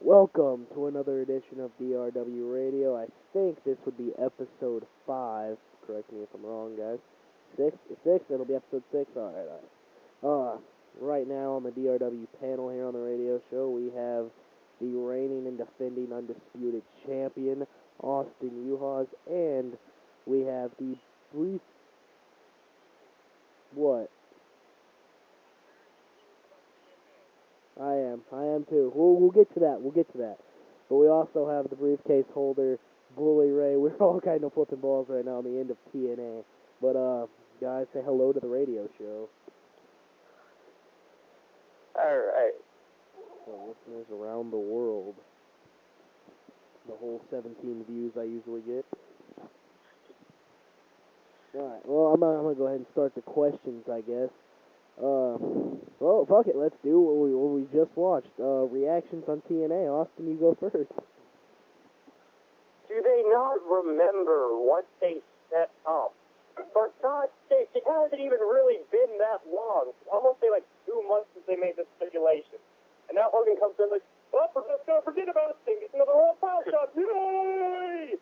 Welcome to another edition of DRW Radio. I think this would be episode 5. Correct me if I'm wrong, guys. 6? 6? It'll be episode 6? Alright. Right now on the DRW panel here on the radio show, we have the reigning and defending undisputed champion, Austin Uhas, and we have the brief... What? I am too. We'll get to that. But we also have the briefcase holder, Bully Ray. We're all kind of flipping balls right now on the end of TNA. But, guys, say hello to the radio show. Alright. So, listeners around the world. The whole 17 views I usually get. Alright, well, I'm gonna go ahead and start the questions, I guess. Well, fuck it, let's do what we just watched. Reactions on TNA. Austin, you go first. Do they not remember what they set up? For God's sake, it hasn't even really been that long. Almost say like 2 months since they made this stipulation. And now Hogan comes in like, oh, we're just going to forget about it. It's another World Power Shot. Yay!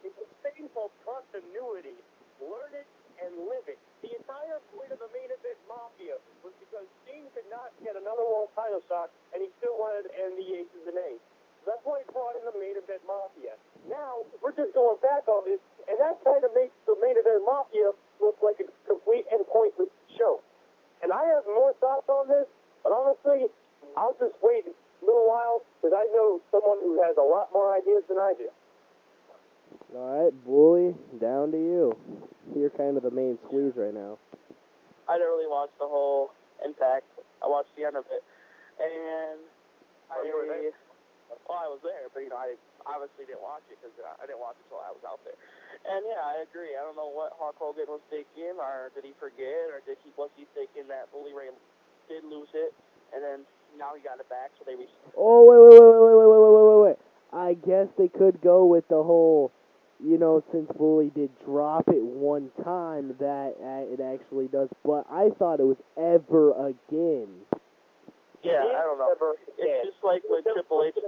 It's a thing called continuity. Learn it and live it. The entire point of the main event Mafia was because Sting could not get another world title shot, and he still wanted to end the Aces and A's. So that's why he brought in the main event Mafia. Now, we're just going back on this, and that kind of makes the main event Mafia look like a complete and pointless show. And I have more thoughts on this, but honestly, I'll just wait a little while, because I know someone who has a lot more ideas than I do. Alright, Bully, down to you. You're kind of the main squeeze right now. I didn't really watch the whole Impact. I watched the end of it, and you were there? Well, I was there, but I obviously didn't watch it because I didn't watch it until I was out there. And yeah, I agree. I don't know what Hulk Hogan was thinking, or did he forget, or was he thinking that Bully Ray did lose it, and then now he got it back, so they. Oh, wait. I guess they could go with the whole, since Bully did drop it one time, that it actually does. But I thought it was ever again. Yeah, I don't know. It's just like with Triple H.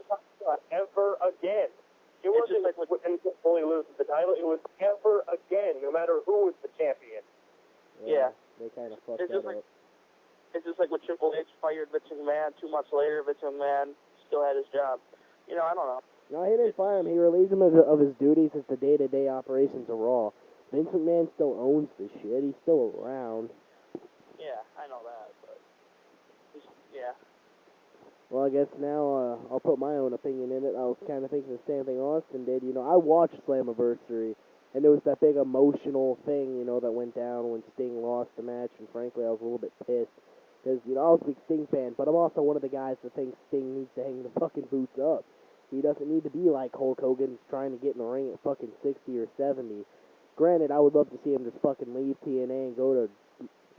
Ever again. It wasn't just like when Bully loses the title. It was ever again, no matter who was the champion. Yeah. They kind of fucked It's that just like up. It's just like when Triple H fired Vince McMahon 2 months later. Vince McMahon still had his job. I don't know. No, he didn't fire him. He relieved him of his duties as the day-to-day operations of Raw. Vince McMahon still owns the shit. He's still around. Yeah, I know that, but yeah. Well, I guess now I'll put my own opinion in it. I was kind of thinking the same thing Austin did. I watched Slammiversary, and there was that big emotional thing, that went down when Sting lost the match, and frankly, I was a little bit pissed. Because, I was a big Sting fan, but I'm also one of the guys that thinks Sting needs to hang the fucking boots up. He doesn't need to be like Hulk Hogan trying to get in the ring at fucking 60 or 70. Granted, I would love to see him just fucking leave TNA and go to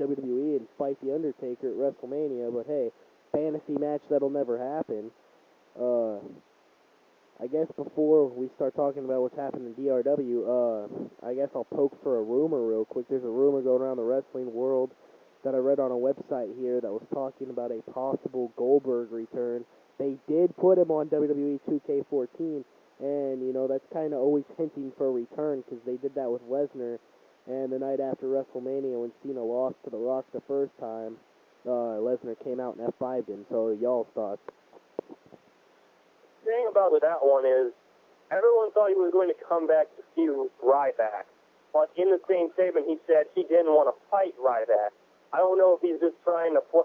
WWE and fight The Undertaker at WrestleMania, but hey, fantasy match that'll never happen. I guess before we start talking about what's happened in DRW, I guess I'll poke for a rumor real quick. There's a rumor going around the wrestling world that I read on a website here that was talking about a possible Goldberg return. They did put him on WWE 2K14, and, that's kind of always hinting for a return because they did that with Lesnar, and the night after WrestleMania when Cena lost to The Rock the first time, Lesnar came out and F5'd him. So, y'all's thoughts? The thing about that one is, everyone thought he was going to come back to feud Ryback, but in the same statement he said he didn't want to fight Ryback. I don't know if he's just trying to play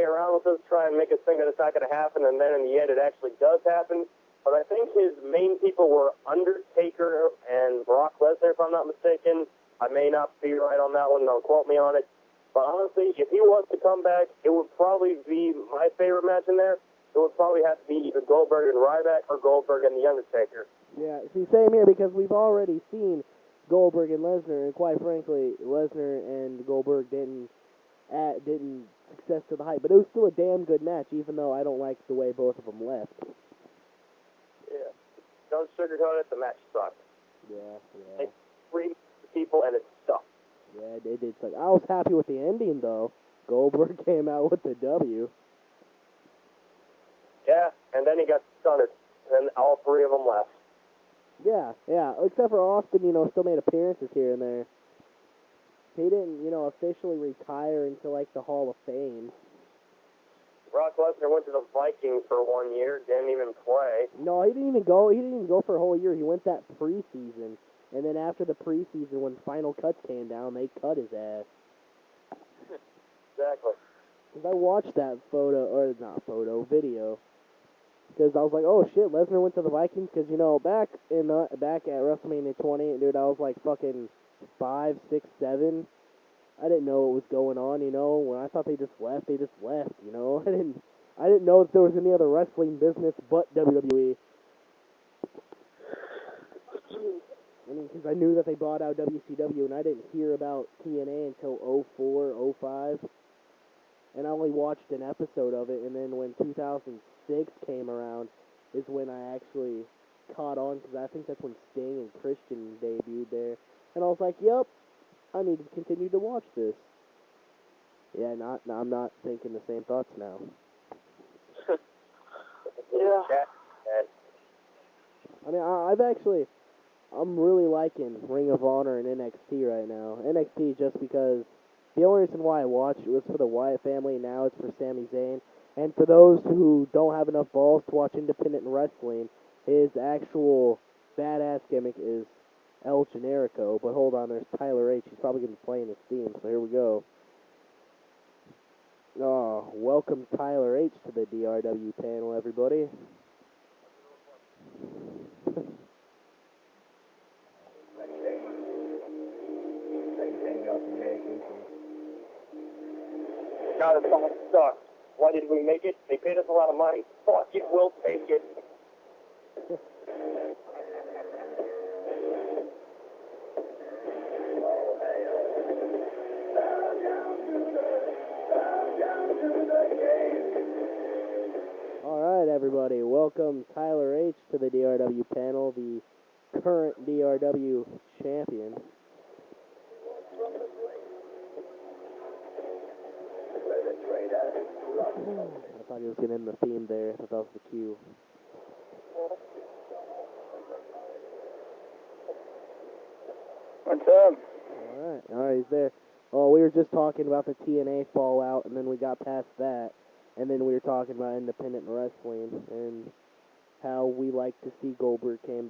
around with us, try and make us think that it's not going to happen, and then in the end it actually does happen. But I think his main people were Undertaker and Brock Lesnar, if I'm not mistaken. I may not be right on that one, don't quote me on it. But honestly, if he was to come back, it would probably be my favorite match in there. It would probably have to be either Goldberg and Ryback or Goldberg and The Undertaker. Yeah, see, same here, because we've already seen Goldberg and Lesnar, and quite frankly, Lesnar and Goldberg didn't success to the hype, but it was still a damn good match, even though I don't like the way both of them left. Yeah. Don't sugarcoat it, the match sucked. Yeah. They three people and it sucked. Yeah, it did suck. I was happy with the ending, though. Goldberg came out with the W. and then he got stunned, and all three of them left. Yeah, except for Austin, still made appearances here and there. He didn't, officially retire until, like, the Hall of Fame. Brock Lesnar went to the Vikings for 1 year, didn't even play. No, he didn't even go. He didn't even go for a whole year. He went that preseason, and then after the preseason, when Final Cuts came down, they cut his ass. Exactly. Because I watched that video. Because I was like, oh shit, Lesnar went to the Vikings. Because back at WrestleMania 20, dude, I was like fucking 5, 6, 7. I didn't know what was going on. When I thought they just left, they just left. I didn't know that there was any other wrestling business but WWE. I mean, because I knew that they bought out WCW, and I didn't hear about TNA until 04, 05. And I only watched an episode of it, and then when 2006 came around is when I actually caught on, because I think that's when Sting and Christian debuted there. And I was like, yep, I need to continue to watch this. Yeah, I'm not thinking the same thoughts now. Yeah. I mean, I'm really liking Ring of Honor and NXT right now. NXT just because the only reason why I watched it was for the Wyatt family, now it's for Sami Zayn. And for those who don't have enough balls to watch independent wrestling, his actual badass gimmick is El Generico. But hold on, there's Tyler H. He's probably going to be playing his theme, so here we go. Oh, welcome Tyler H. to the DRW panel, everybody. God, the song sucks. Why did we make it? They paid us a lot of money. Fuck it, we'll take it. Alright, everybody. Welcome Tyler H. to the DRW panel, the current DRW champion. I thought he was going to end the theme there. I thought that was the cue. What's up? Alright, he's there. Oh, we were just talking about the TNA fallout, and then we got past that, and then we were talking about independent wrestling, and how we like to see Goldberg come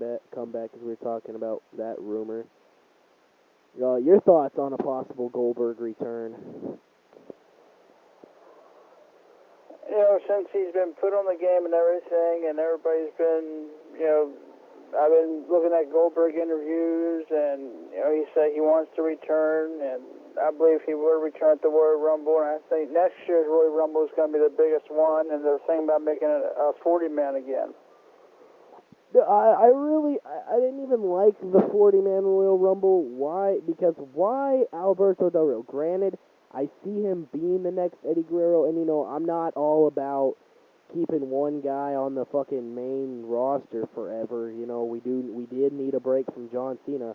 back, because we were talking about that rumor. Your thoughts on a possible Goldberg return? Since he's been put on the game and everything, and everybody's been, I've been looking at Goldberg interviews, and, he said he wants to return, and I believe he will return at the Royal Rumble, and I think next year's Royal Rumble is going to be the biggest one, and they're thinking about making it a 40-man again. I didn't even like the 40-man Royal Rumble. Why? Because why Alberto Del Rio? Granted, I see him being the next Eddie Guerrero, and, I'm not all about keeping one guy on the fucking main roster forever. We did need a break from John Cena,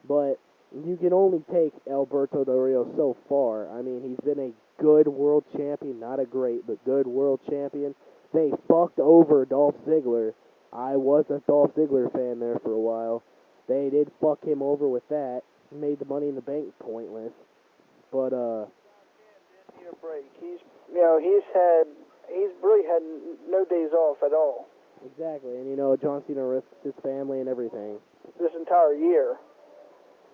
but you can only take Alberto Del Rio so far. I mean, he's been a good world champion, not a great, but good world champion. They fucked over Dolph Ziggler. I was a Dolph Ziggler fan there for a while. They did fuck him over with that. Made the Money in the Bank pointless. But, Need a break. He's really had no days off at all. Exactly, and John Cena risks his family and everything. This entire year.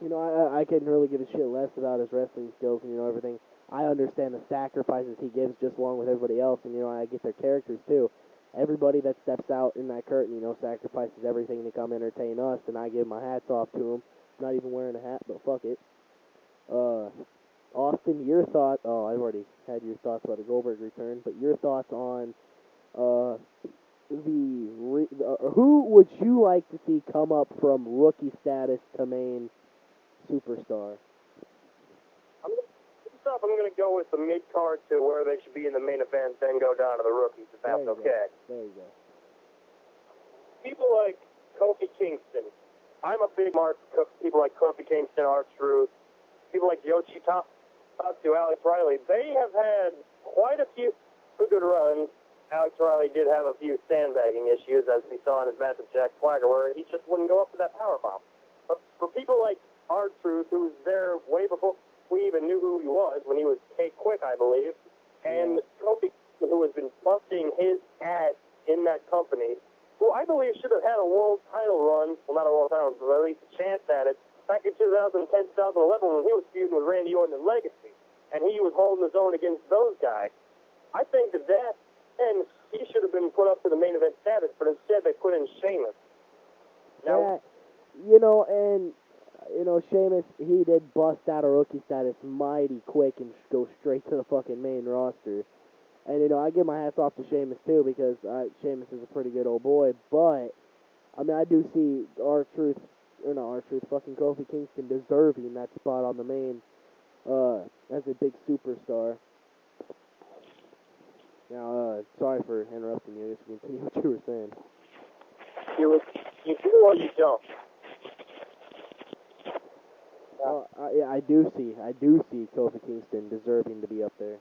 I couldn't really give a shit less about his wrestling skills and, everything. I understand the sacrifices he gives just along with everybody else, and, I get their characters, too. Everybody that steps out in that curtain, sacrifices everything to come entertain us, and I give my hats off to them. Not even wearing a hat, but fuck it. Austin, your thoughts... Oh, I've already had your thoughts about the Goldberg return, but your thoughts on who would you like to see come up from rookie status to main superstar? I'm going to go with the mid-card to where they should be in the main event, then go down to the rookies, if that's okay. There you go. People like Kofi Kingston. I'm a big mark for people like Kofi Kingston, R-Truth, people like Yoshi Tatsu, Alex Riley. They have had quite a few good runs Alex Riley did have a few sandbagging issues, as we saw in his match with Jack Swagger, where he just wouldn't go up to that powerbomb. But for people like R-Truth, who was there way before we even knew who he was, when he was K-Quick, I believe, and Kofi, who has been busting his ass in that company, who I believe should have had a world title run, well, not a world title, but at least a chance at it, back in 2010, 2011, when he was feuding with Randy Orton and Legacy, and he was holding his own against those guys. I think that, and he should have been put up to the main event status, but instead they put in Sheamus. Now, Sheamus, he did bust out of rookie status mighty quick and go straight to the fucking main roster. And, I give my hats off to Sheamus, too, because Sheamus is a pretty good old boy. But, I do see fucking Kofi Kingston deserving that spot on the main as a big superstar. Now, sorry for interrupting you. Just continue what you were saying. You do or you don't? I do see Kofi Kingston deserving to be up there.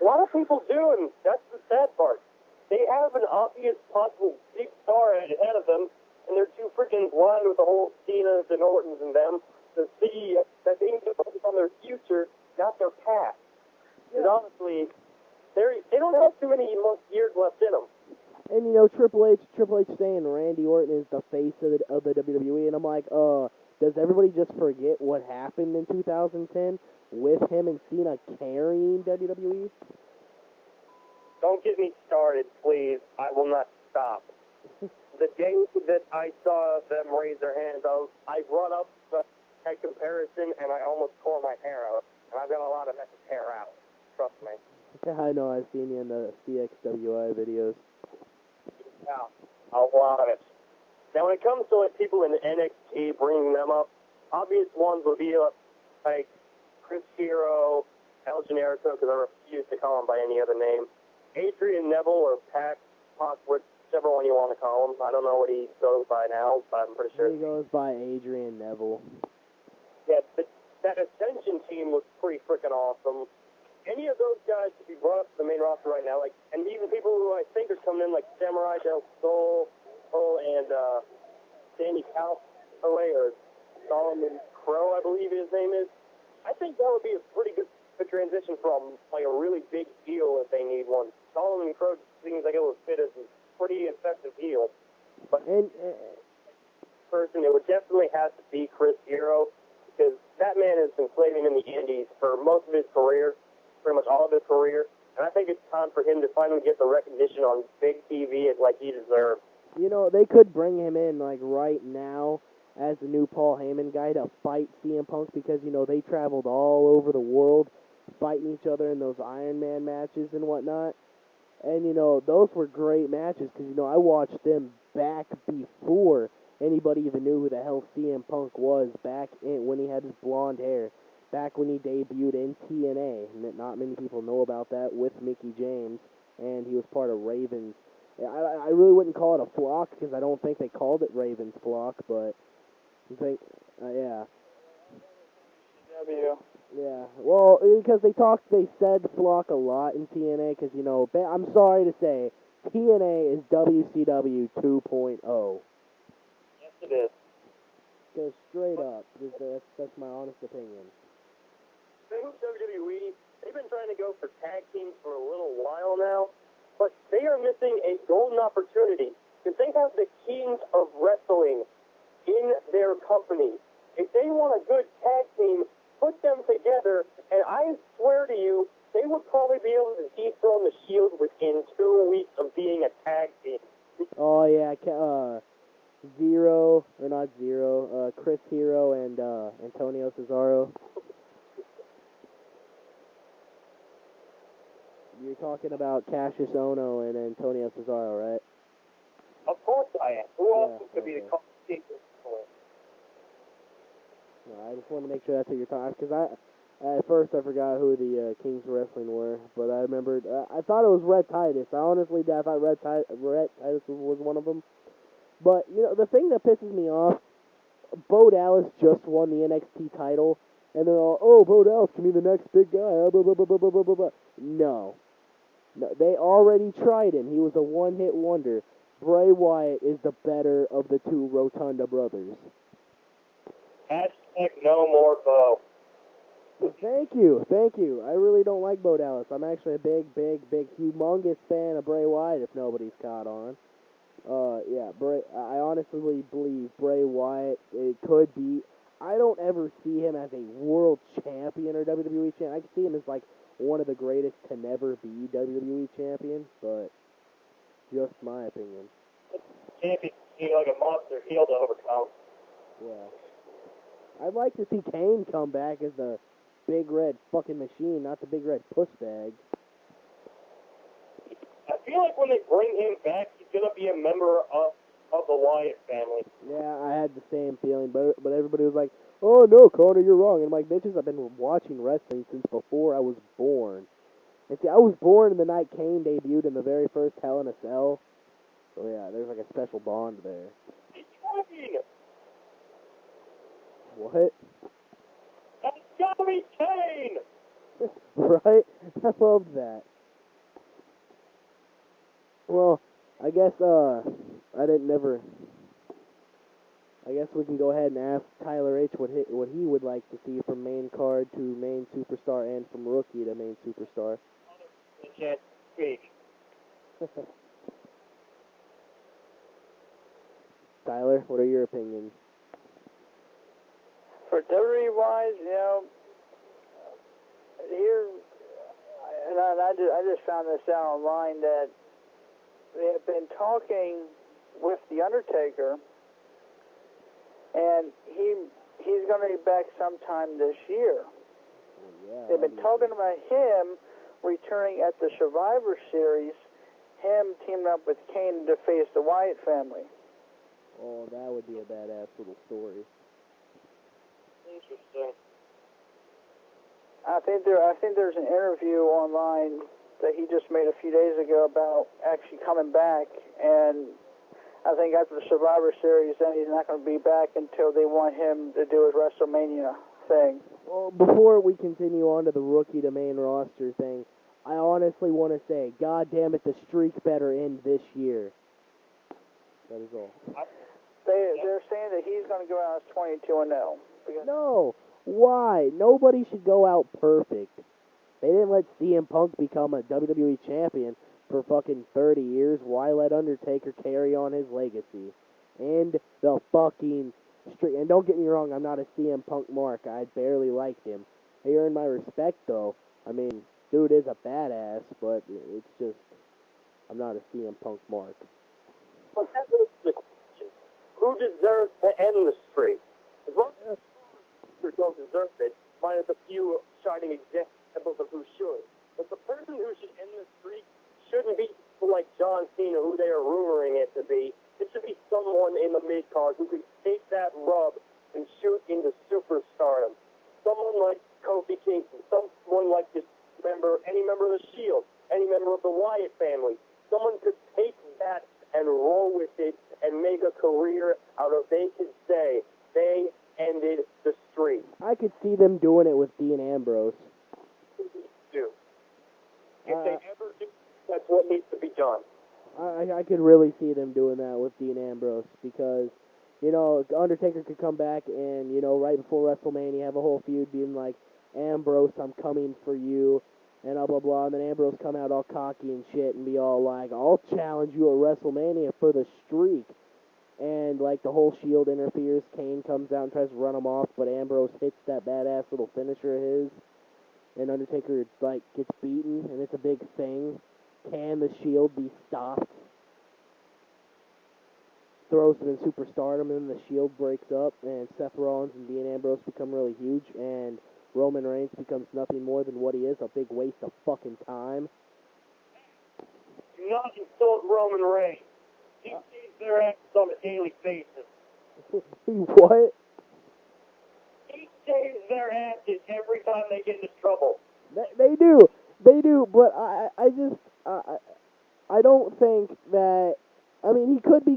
A lot of people do, and that's the sad part. They have an obvious possible big star ahead of them, and they're too freaking blind with the whole Cenas and Ortons and them to see that they need to focus on their future, not their past. Because honestly, they don't have too many years left in them. And Triple H saying Randy Orton is the face of the WWE, and I'm like, does everybody just forget what happened in 2010 with him and Cena carrying WWE? Don't get me started, please. I will not stop. The day that I saw them raise their hands, I brought up that comparison, and I almost tore my hair out. And I've got a lot of that hair out. Trust me. Yeah, I know. I've seen you in the CXWI videos. Yeah, a lot of it. Now, when it comes to people in NXT, bringing them up, obvious ones would be like Chris Hero, El Generico, because I refuse to call him by any other name, Adrian Neville or Pac, whichever one you want to call him. I don't know what he goes by now, but I'm pretty sure. He goes by Adrian Neville. Yeah, that Ascension team looks pretty freaking awesome. Any of those guys should be brought up to the main roster right now, and even people who I think are coming in, like Samurai Del Sol, and Sandy Calloway, or Solomon Crow, I believe his name is. I think that would be a pretty good transition from a really big heel if they need one. Solomon Crow seems like it would fit as a pretty effective heel. But person, it would definitely have to be Chris Hero, because that man has been slaving in the Indies for most of his career, pretty much all of his career, and I think it's time for him to finally get the recognition on big TV like he deserves. They could bring him in, right now as the new Paul Heyman guy to fight CM Punk because, they traveled all over the world fighting each other in those Iron Man matches and whatnot. And, those were great matches because, I watched them back before anybody even knew who the hell CM Punk was back when he had his blonde hair, back when he debuted in TNA. Not many people know about that with Mickie James, and he was part of Raven's. I really wouldn't call it a flock because I don't think they called it Raven's flock, but I think, yeah. W. Yeah, well, because they said flock a lot in TNA because, I'm sorry to say, TNA is WCW 2.0. Yes, it is. Go straight up. That's my honest opinion. WWE, they've been trying to go for tag teams for a little while now, but they are missing a golden opportunity because they have the kings of wrestling in their company. If they want a good tag team, put them together, and I swear to you, they would probably be able to dethrone the Shield within 2 weeks of being a tag team. Oh, yeah, Chris Hero and Antonio Cesaro. You're talking about Cassius Ohno and Antonio Cesaro, right? Of course I am. Who else could be the competition for it? No, I just want to make sure that's what you're talking, because at first I forgot who the Kings of Wrestling were, but I remembered, I thought it was Red Titus. I honestly did. I thought Red Titus was one of them. But, the thing that pisses me off, Bo Dallas just won the NXT title, and they're all, oh, Bo Dallas can be the next big guy, blah, blah, blah, blah, blah, blah, blah. No. No, they already tried him. He was a one-hit wonder. Bray Wyatt is the better of the two Rotunda brothers. Hashtag no more Bo. Thank you. I really don't like Bo Dallas. I'm actually a big, humongous fan of Bray Wyatt, if nobody's caught on. Yeah, I honestly believe Bray Wyatt, it could be. I don't ever see him as a world champion or WWE champion. I can see him as, like, one of the greatest to never be WWE champion, but just my opinion. Champion, like a monster heel to overcome. Yeah. I'd like to see Kane come back as the big red fucking machine, not the big red puss bag. I feel like when they bring him back, he's going to be a member of the Wyatt family. Yeah, I had the same feeling, but everybody was like, oh no, Connor, you're wrong. And I'm like, bitches, I've been watching wrestling since before I was born. And see, I was born the night Kane debuted in the very first Hell in a Cell. So yeah, there's like a special bond there. Kane! What? That's gotta be Kane! Right? I loved that. Well, I guess, I guess we can go ahead and ask Tyler H. what he would like to see from main card to main superstar and from rookie to main superstar. I can't speak. Tyler, what are your opinions? For WWE-wise, here, and I just found this out online that they have been talking with The Undertaker, and he's going to be back sometime this year. Well, yeah, They've been talking about him returning at the Survivor Series, him teaming up with Kane to face the Wyatt family. Oh, that would be a badass little story. Interesting. I think there's an interview online that he just made a few days ago about actually coming back, and I think after the Survivor Series, then he's not going to be back until they want him to do his WrestleMania thing. Well, before we continue on to the rookie to main roster thing, I honestly want to say, God damn it, the streak better end this year. That is all. They're saying that he's going to go out as 22-0. No. Why? Nobody should go out perfect. They didn't let CM Punk become a WWE champion for fucking 30 years. Why let Undertaker carry on his legacy? And the fucking streak. And don't get me wrong, I'm not a CM Punk mark. I barely liked him. He earned my respect, though. I mean, dude is a badass, but it's just, I'm not a CM Punk mark. But that was the question. Who deserves to end the streak? As long as who don't deserve it, minus a few shining examples of who should. But the person who should end the streak shouldn't be people like John Cena, who they are rumoring it to be. It should be someone in the mid-card who could take that rub and shoot into superstardom. Someone like Kofi Kingston, someone like any member of the Shield, any member of the Wyatt family. Someone could take that and roll with it and make a career out of. They could say they ended the streak. I could see them doing it with Dean Ambrose. Do. If they ever do, that's what needs to be done. I could really see them doing that with Dean Ambrose because, Undertaker could come back and, right before WrestleMania have a whole feud being like, Ambrose, I'm coming for you, and blah, blah, blah. And then Ambrose come out all cocky and shit and be all like, I'll challenge you at WrestleMania for the streak. And, like, the whole Shield interferes. Kane comes out and tries to run him off, but Ambrose hits that badass little finisher of his. And Undertaker, like, gets beaten, and it's a big thing. Can the Shield be stopped? Throws him in superstardom, and then the Shield breaks up, and Seth Rollins and Dean Ambrose become really huge, and Roman Reigns becomes nothing more than what he is, a big waste of fucking time. Do not insult Roman Reigns. He saves their asses on a daily basis. What? He saves their asses every time they get into trouble. They do, but I don't think that, I mean, he could be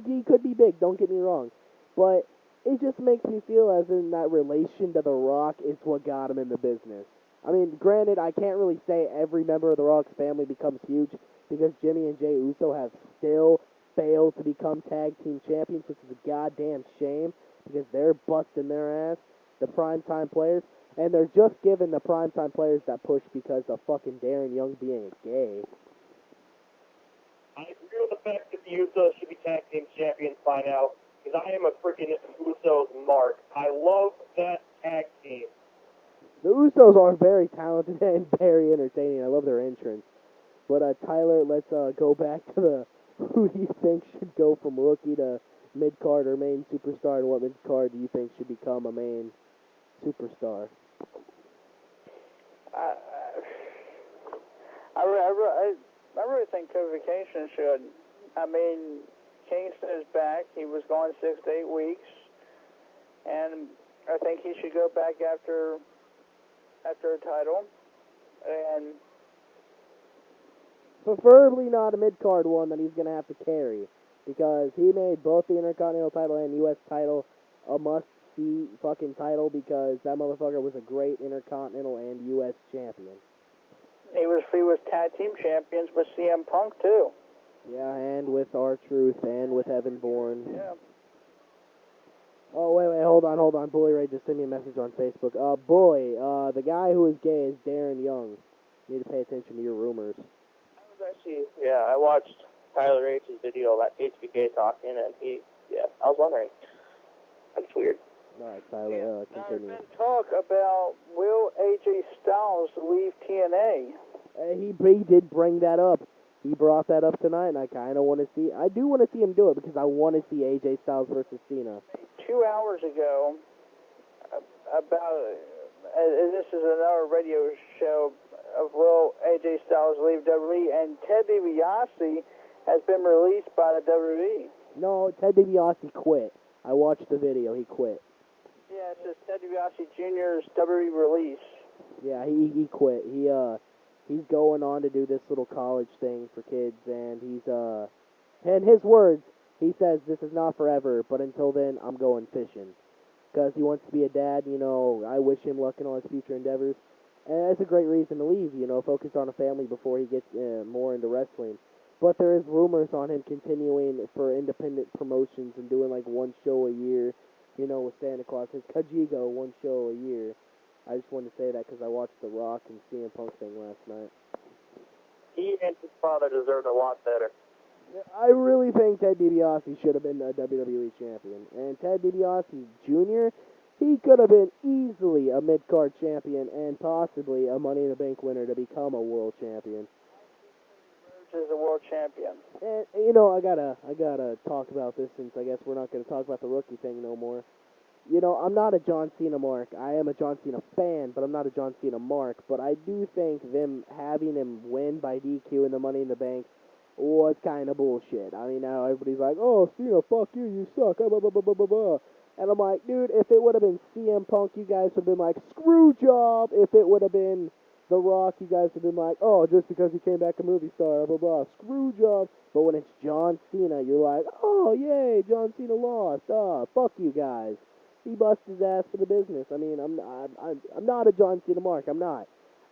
big, don't get me wrong, but it just makes me feel as in that relation to The Rock is what got him in the business. I mean, granted, I can't really say every member of the Rock's family becomes huge because Jimmy and Jey Uso have still failed to become tag team champions, which is a goddamn shame because they're busting their ass, the primetime players, and they're just giving the primetime players that push because of fucking Darren Young being a gay. I agree with the fact that the Usos should be tag team champions by now, because I am a freaking Usos mark. I love that tag team. The Usos are very talented and very entertaining. I love their entrance. But, Tyler, let's go back to the who do you think should go from rookie to mid-card or main superstar, and what mid-card do you think should become a main superstar? I really think Kofication should. I mean, Kingston is back. He was gone 6 to 8 weeks. And I think he should go back after a title. And preferably not a mid-card one that he's going to have to carry, because he made both the Intercontinental title and U.S. title a must-see fucking title because that motherfucker was a great Intercontinental and U.S. champion. He was tag team champions with CM Punk, too. Yeah, and with R-Truth and with Evan Bourne. Yeah. Oh, wait, hold on. Bully Ray just sent me a message on Facebook. Bully, the guy who is gay is Darren Young. You need to pay attention to your rumors. I watched Tyler H's video about HBK talking, and I was wondering. That's weird. All right, Tyler, continue. There's been talk about will AJ Styles leave TNA. He did bring that up. He brought that up tonight, and I kind of want to see. I do want to see him do it because I want to see AJ Styles versus Cena. 2 hours ago, this is another radio show of will AJ Styles leave WWE, and Ted DiBiase has been released by the WWE. No, Ted DiBiase quit. I watched the video. He quit. Yeah, it says Ted DiBiase Jr.'s WWE release. Yeah, he quit. He's going on to do this little college thing for kids, and in his words, he says, this is not forever, but until then, I'm going fishing. Because he wants to be a dad, I wish him luck in all his future endeavors. And that's a great reason to leave, focus on a family before he gets more into wrestling. But there is rumors on him continuing for independent promotions and doing like one show a year, with Santa Claus. His Kajigo, one show a year. I just wanted to say that because I watched The Rock and CM Punk thing last night. He and his father deserved a lot better. I really think Ted DiBiase should have been a WWE champion. And Ted DiBiase Jr., he could have been easily a mid-card champion and possibly a Money in the Bank winner to become a world champion. Is a world champion. And I gotta talk about this since I guess we're not gonna talk about the rookie thing no more. I'm not a John Cena mark. I am a John Cena fan, but I'm not a John Cena mark. But I do think them having him win by DQ in the Money in the Bank was kind of bullshit. I mean, now everybody's like, oh, Cena, fuck you, you suck, blah, blah, blah, blah, blah, blah. And I'm like, dude, if it would have been CM Punk, you guys would have been like, screw job. If it would have been The Rock, you guys would have been like, oh, just because he came back a movie star, blah, blah, blah, screw job. But when it's John Cena, you're like, oh, yay, John Cena lost. Fuck you guys. He busted his ass for the business. I mean, I'm not a John Cena mark. I'm not.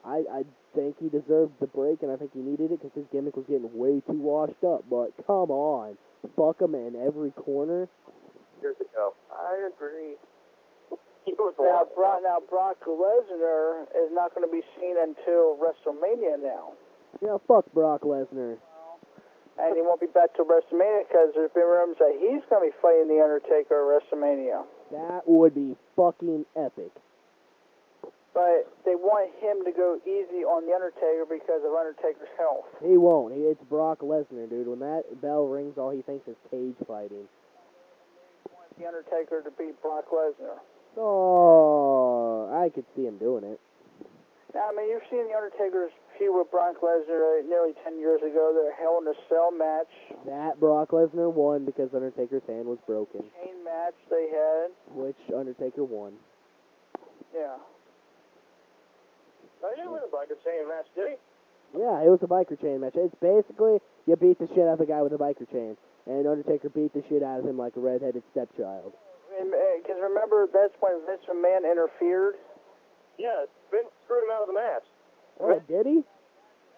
I think he deserved the break, and I think he needed it because his gimmick was getting way too washed up. But come on, fuck him in every corner. Years ago. I agree. Now Brock Lesnar is not going to be seen until WrestleMania now. Yeah, fuck Brock Lesnar. And he won't be back till WrestleMania because there's been rumors that he's going to be fighting The Undertaker at WrestleMania. That would be fucking epic. But they want him to go easy on The Undertaker because of Undertaker's health. He won't. It's Brock Lesnar, dude. When that bell rings, all he thinks is cage fighting. They want The Undertaker to beat Brock Lesnar. Oh, I could see him doing it. Now, I mean, you've seen The Undertaker's feud with Brock Lesnar nearly 10 years ago. Their Hell in a Cell match. That Brock Lesnar won because Undertaker's hand was broken. Chain match they had. Which Undertaker won. Yeah. I didn't win a biker chain match, did he? Yeah, it was a biker chain match. It's basically, you beat the shit out of a guy with a biker chain. And Undertaker beat the shit out of him like a redheaded stepchild. Because remember, that's when Vince McMahon interfered. Yeah, Vince screwed him out of the match. Oh, did he?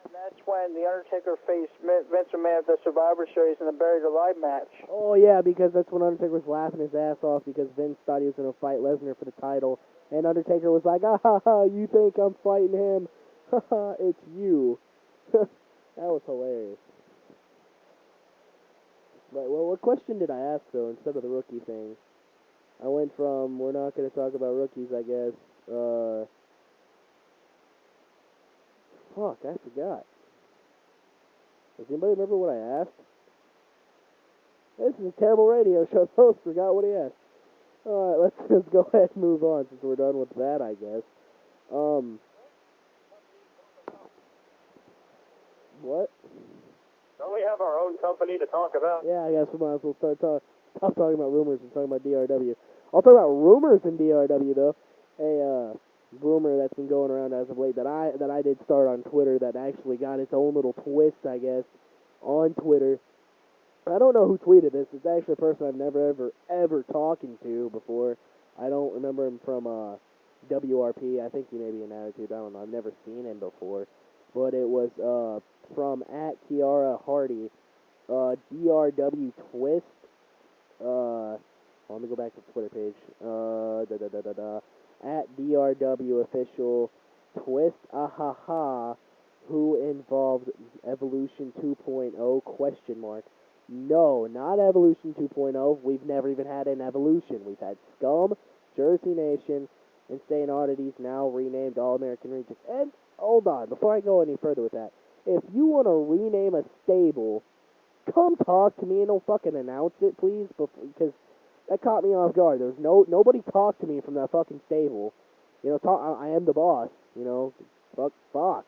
And that's when The Undertaker faced Vince McMahon at the Survivor Series in the Buried Alive match. Oh, yeah, because that's when Undertaker was laughing his ass off because Vince thought he was going to fight Lesnar for the title. And Undertaker was like, ah, ha, ha, you think I'm fighting him? Ha, ha, it's you. That was hilarious. Right, well, what question did I ask, though, instead of the rookie thing? I went from, we're not going to talk about rookies, I guess. Fuck, I forgot. Does anybody remember what I asked? This is a terrible radio show. The host forgot what he asked. Alright, let's just go ahead and move on since we're done with that, I guess. What? Don't we have our own company to talk about? Yeah, I guess we might as well stop talking about rumors and talking about DRW. I'll talk about rumors in DRW, though. Rumor that's been going around as of late that I did start on Twitter that actually got its own little twist, I guess, on Twitter. I don't know who tweeted this. It's actually a person I've never, ever talking to before. I don't remember him from WRP. I think he may be an Attitude. I don't know. I've never seen him before. But it was from @Kiara Hardy, DRW Twist. Let me go back to the Twitter page. @DRW Official Twist, ahaha, who involved Evolution 2.0, question mark. No, not Evolution 2.0. We've never even had an Evolution. We've had Scum, Jersey Nation, Insane Oddities, now renamed All-American Rejects. And, hold on, before I go any further with that, if you want to rename a stable, come talk to me and don't fucking announce it, please, because that caught me off guard. There's nobody talked to me from that fucking stable. You know, I am the boss, you know. Fuck.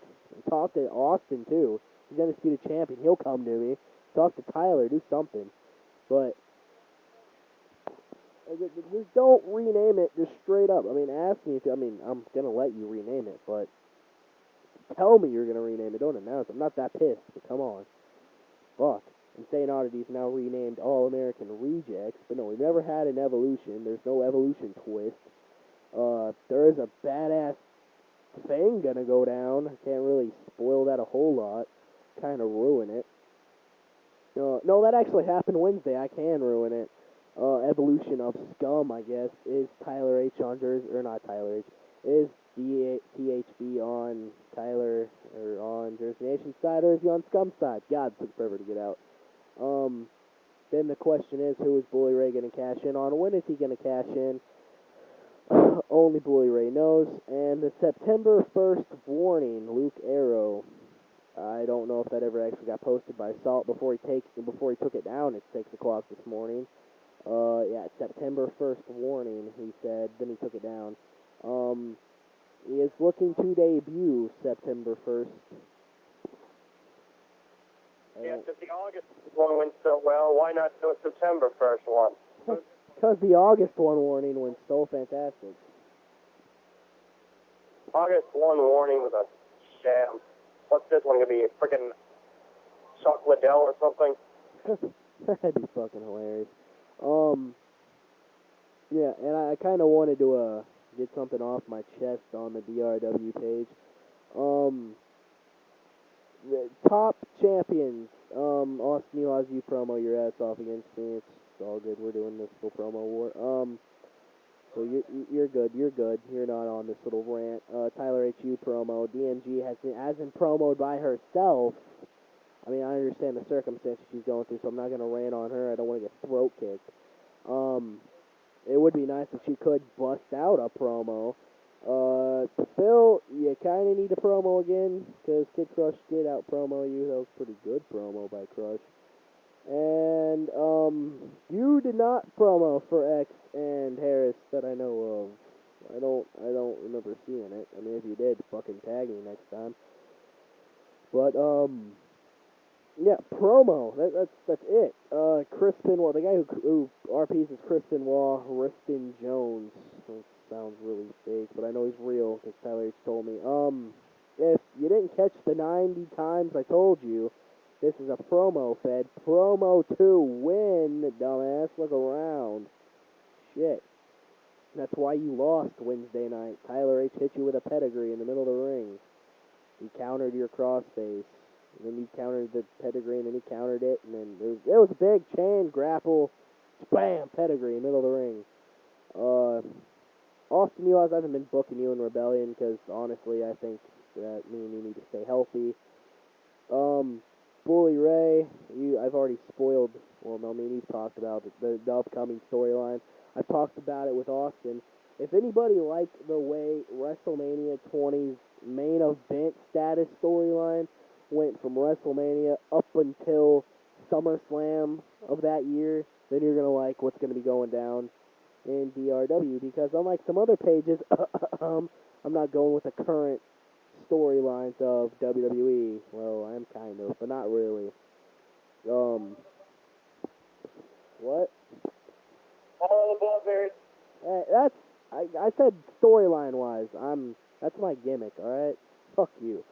Talk to Austin, too. He's Undisputed Champion. He'll come to me. Talk to Tyler. Do something. But just don't rename it just straight up. I mean, ask me if, I'm going to let you rename it, but tell me you're going to rename it. Don't announce it. I'm not that pissed, but come on. Fuck. Insane Oddities now renamed All-American Rejects, but no, we've never had an Evolution. There's no Evolution twist. There is a badass thing gonna go down. I can't really spoil that a whole lot. Kind of ruin it. No, that actually happened Wednesday. I can ruin it. Evolution of Scum, I guess, is Tyler H on Jersey, or not Tyler H, is THB on Tyler, or on Jersey Nation's side, or is he on Scum's side? God, it took forever to get out. Then the question is, who is Bully Ray going to cash in on? When is he going to cash in? Only Bully Ray knows. And the September 1st warning, Luke Arrow. I don't know if that ever actually got posted by Salt before he took it down at 6 o'clock this morning. Yeah, September 1st warning, he said. Then he took it down. He is looking to debut September 1st. Yeah, because the August one went so well, why not do a September 1st one? Because the August one warning went so fantastic. August 1 warning was a sham. What's this one going to be? A freaking Chuck Liddell or something? That'd be fucking hilarious. Yeah, and I kind of wanted to get something off my chest on the DRW page. The top champions. Austin, you promo your ass off against me. It's all good. We're doing this little promo war. So you're good. You're not on this little rant. Tyler H.U. promo. DMG hasn't promoed by herself. I mean, I understand the circumstances she's going through, so I'm not going to rant on her. I don't want to get throat kicked. It would be nice if she could bust out a promo. Phil, you kind of need a promo again, because Kid Crush did out-promo you. That was a pretty good promo by Crush. And, you did not promo for X and Harris that I know of. I don't remember seeing it. I mean, if you did, fucking tag me next time. But, yeah, promo. That's it. Chris Benoit, the guy who RPs is Chris Benoit, Riston Jones. That sounds really fake, but I know he's real because Tyler H told me. If you didn't catch the 90 times I told you, this is a promo fed. Promo to win, dumbass. Look around. Shit. That's why you lost Wednesday night. Tyler H hit you with a pedigree in the middle of the ring. He countered your crossface. And then you countered the pedigree, and then he countered it, and then there was a big chain grapple, bam, pedigree in the middle of the ring. Austin, you guys, I haven't been booking you in Rebellion because, honestly, I think that me and you need to stay healthy. Bully Ray, I've already spoiled, well, no, me and you've talked about the upcoming storyline. I've talked about it with Austin. If anybody liked the way WrestleMania 20's main event status storyline went from WrestleMania up until SummerSlam of that year, then you're going to like what's going to be going down in DRW, because unlike some other pages, I'm not going with the current storylines of WWE. Well, I am kind of, but not really. What? Hello, Bluebeard. Hey, I said storyline-wise. That's my gimmick, alright? Fuck you.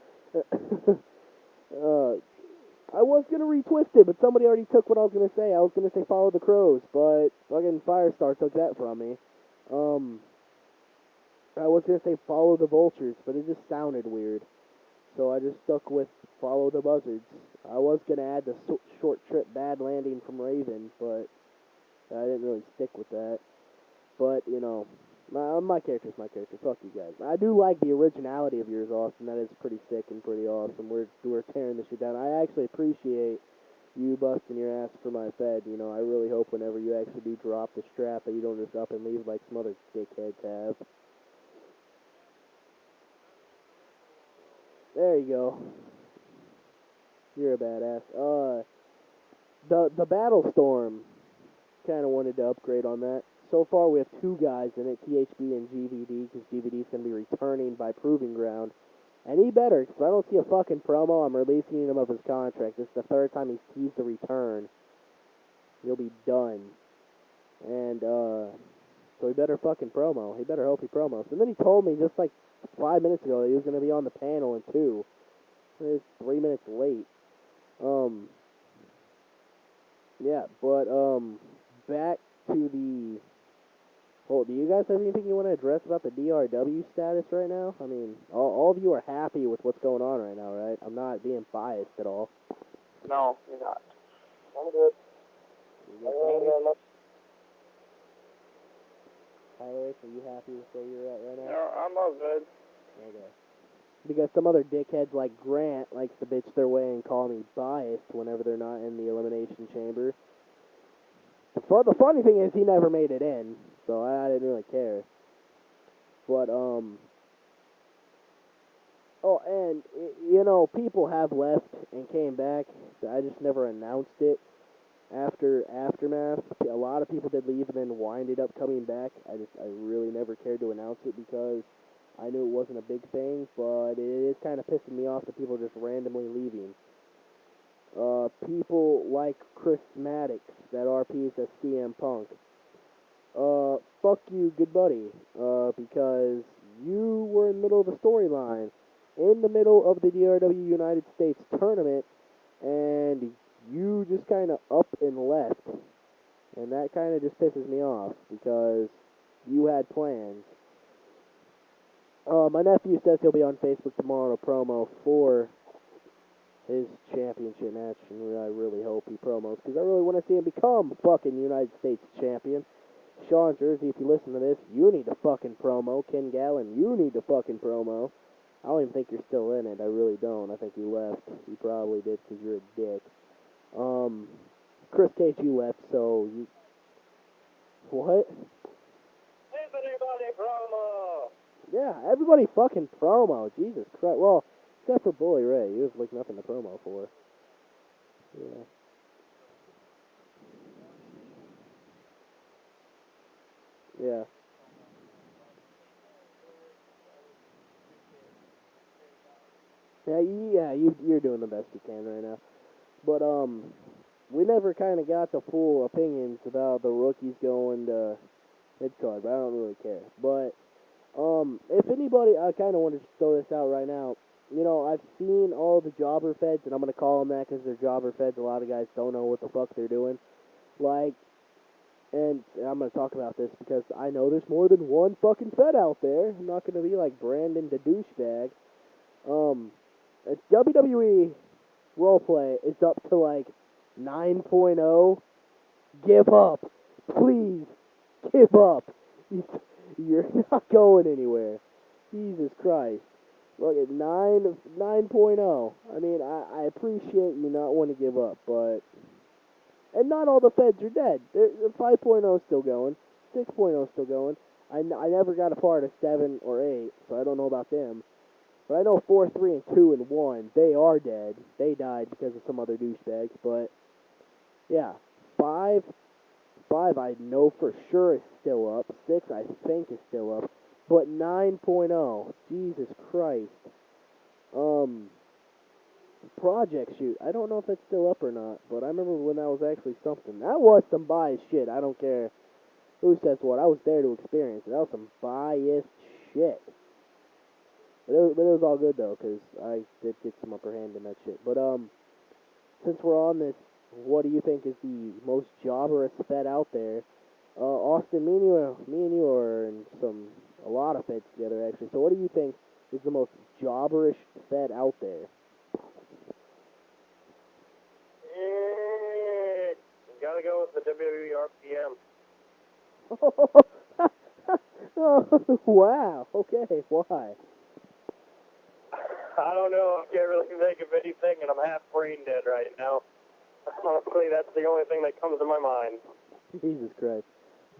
I was gonna retwist it, but somebody already took what I was gonna say. I was gonna say follow the crows, but fucking Firestar took that from me. I was gonna say follow the vultures, but it just sounded weird. So I just stuck with follow the buzzards. I was gonna add the short trip bad landing from Raven, but I didn't really stick with that. But, you know, my character's my character. Fuck you guys. I do like the originality of yours, Austin. That is pretty sick and pretty awesome. We're tearing this shit down. I actually appreciate you busting your ass for my Fed. You know, I really hope whenever you actually do drop the strap that you don't just up and leave like some other dickheads have. There you go. You're a badass. The Battle Storm. Kind of wanted to upgrade on that. So far, we have two guys in it, THB and GVD, because GVD's going to be returning by Proving Ground. And he better, because if I don't see a fucking promo, I'm releasing him of his contract. This is the third time he's teased a return. He'll be done. And, so he better fucking promo. He better hope he promos. And then he told me just like 5 minutes ago that he was going to be on the panel in 2. He's 3 minutes late. Yeah, but, back to the... Well, do you guys have anything you want to address about the DRW status right now? I mean, all of you are happy with what's going on right now, right? I'm not being biased at all. No, you're not. I'm good. Tyler, are you happy with where you're at right now? No, I'm all good. Okay. Because some other dickheads like Grant likes to bitch their way and call me biased whenever they're not in the Elimination Chamber. The funny thing is he never made it in, so I didn't really care. But, oh, and, you know, people have left and came back. I just never announced it. After Aftermath, a lot of people did leave and then winded up coming back. I really never cared to announce it because I knew it wasn't a big thing, but it is kind of pissing me off that people are just randomly leaving. People like Chris Maddox that RPs as CM Punk. Fuck you, good buddy. Because you were in the middle of the storyline, in the middle of the DRW United States tournament, and you just kind of up and left. And that kind of just pisses me off, because you had plans. My nephew says he'll be on Facebook tomorrow to promo for his championship match, and I really hope he promos, because I really want to see him become fucking United States champion. Sean Jersey, if you listen to this, you need to fucking promo. Ken Gallen, you need to fucking promo. I don't even think you're still in it. I really don't. I think you left. You probably did, because you're a dick. Chris Cage, you left, so you... What? Everybody promo! Yeah, everybody fucking promo. Jesus Christ. Well, except for Bully Ray. He was like nothing to promo for. Yeah. Yeah. You're doing the best you can right now. But, we never kind of got the full opinions about the rookies going to mid-card, but I don't really care. But, if anybody, I kind of want to throw this out right now. You know, I've seen all the jobber feds, and I'm going to call them that because they're jobber feds. A lot of guys don't know what the fuck they're doing. Like, And I'm going to talk about this because I know there's more than one fucking Fed out there. I'm not going to be like Brandon the douchebag. WWE roleplay is up to like 9.0. Give up. Please, give up. You're not going anywhere. Jesus Christ. Look at 9.0. I mean, I appreciate you not wanting to give up, but... And not all the Feds are dead. 5.0 is still going. 6.0 is still going. I never got a part of 7 or 8, so I don't know about them. But I know 4, 3, and 2, and 1, they are dead. They died because of some other douchebags, but... Yeah. 5 I know for sure is still up. 6 I think is still up. But 9.0, Jesus Christ. Project Shoot, I don't know if that's still up or not, but I remember when that was actually something. That was some biased shit. I don't care who says what. I was there to experience it. That was some biased shit. But it was all good, though, because I did get some upper hand in that shit. But, since we're on this, what do you think is the most jobberous Fed out there? Austin, me and you are in a lot of Feds together, actually. So what do you think is the most jobberish Fed out there? Gotta go with the WWE RPM. Oh, wow. Okay, why? I don't know. I can't really think of anything, and I'm half brain dead right now. Honestly, that's the only thing that comes to my mind. Jesus Christ.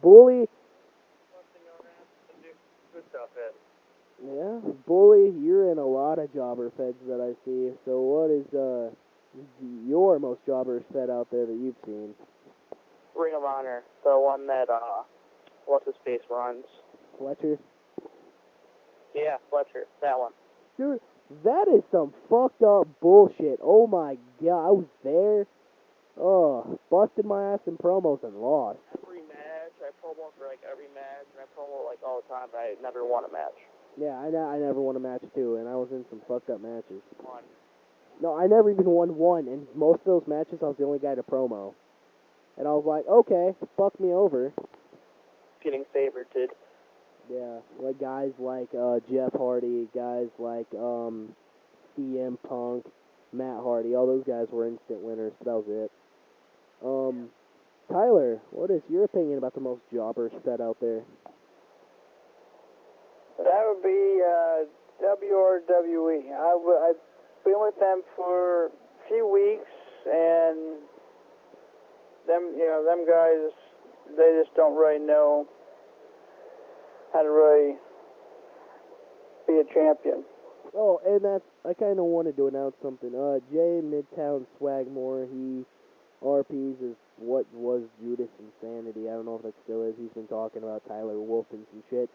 Bully? Good stuff, Ed. Yeah, Bully, you're in a lot of jobber Feds that I see. So what is your most jobberish Fed out there that you've seen? Ring of Honor, the one that, what's his face runs. Fletcher? Yeah, Fletcher, that one. Dude, that is some fucked up bullshit. Oh my god, I was there. Oh, busted my ass in promos and lost. Every match, I promo for like every match, and I promo like all the time, but I never won a match. Yeah, I never won a match too, and I was in some fucked up matches. One. No, I never even won one, and most of those matches I was the only guy to promo. And I was like, okay, fuck me over. Getting favorited. Yeah, like guys like Jeff Hardy, guys like CM Punk, Matt Hardy, all those guys were instant winners, so that was it. Tyler, what is your opinion about the most jobbers Fed out there? That would be WRWE. I've been with them for a few weeks, and them guys, they just don't really know how to really be a champion. Oh, and I kind of wanted to announce something. Jay Midtown Swagmore, he RPs is what was Judas Insanity. I don't know if that still is. He's been talking about Tyler Wolf and some shit.